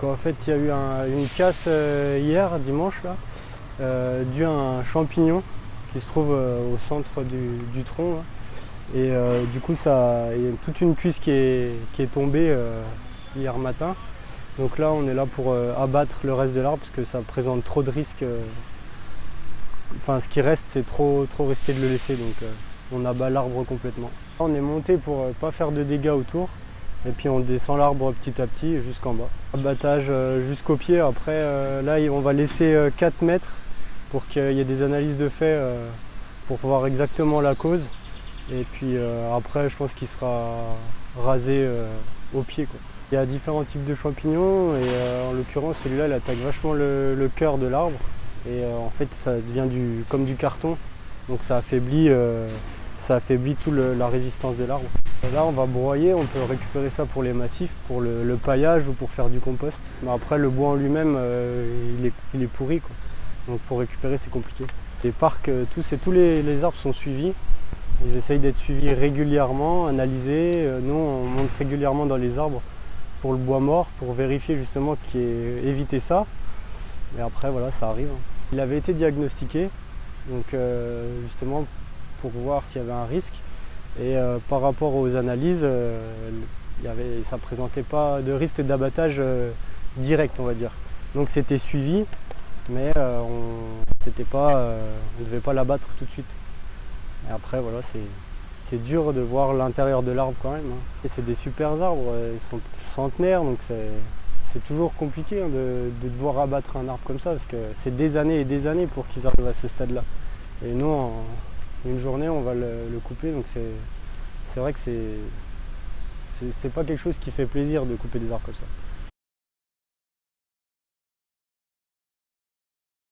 En fait, il y a eu une casse hier, dimanche, là, due à un champignon qui se trouve au centre du tronc. Là. Et du coup, il y a toute une cuisse qui est tombée hier matin. Donc là, on est là pour abattre le reste de l'arbre parce que ça présente trop de risques. Enfin, ce qui reste, c'est trop risqué de le laisser. Donc on abat l'arbre complètement. On est monté pour ne pas faire de dégâts autour. Et puis on descend l'arbre petit à petit jusqu'en bas. Abattage jusqu'au pied. Après, là, on va laisser 4 mètres pour qu'il y ait des analyses de fait pour voir exactement la cause. Et puis après, je pense qu'il sera rasé au pied, quoi. Il y a différents types de champignons et en l'occurrence, celui-là, il attaque vachement le cœur de l'arbre. Et en fait, ça devient comme du carton. Donc ça affaiblit toute la résistance de l'arbre. Là, on va broyer, on peut récupérer ça pour les massifs, pour le paillage ou pour faire du compost. Mais après, le bois en lui-même, il est pourri, quoi. Donc pour récupérer, c'est compliqué. Les parcs, tous les arbres sont suivis. Ils essayent d'être suivis régulièrement, analysés. Nous, on monte régulièrement dans les arbres pour le bois mort, pour vérifier justement éviter ça. Et après, voilà, ça arrive. Il avait été diagnostiqué, donc justement pour voir s'il y avait un risque. Et par rapport aux analyses, ça ne présentait pas de risque d'abattage direct, on va dire. Donc c'était suivi, mais on ne devait pas l'abattre tout de suite. Et après, voilà, c'est dur de voir l'intérieur de l'arbre quand même. Et c'est des super arbres, ils sont centenaires, donc c'est toujours compliqué de devoir abattre un arbre comme ça, parce que c'est des années et des années pour qu'ils arrivent à ce stade-là. Et nous, en une journée, on va le couper, donc c'est vrai que c'est pas quelque chose qui fait plaisir de couper des arbres comme ça.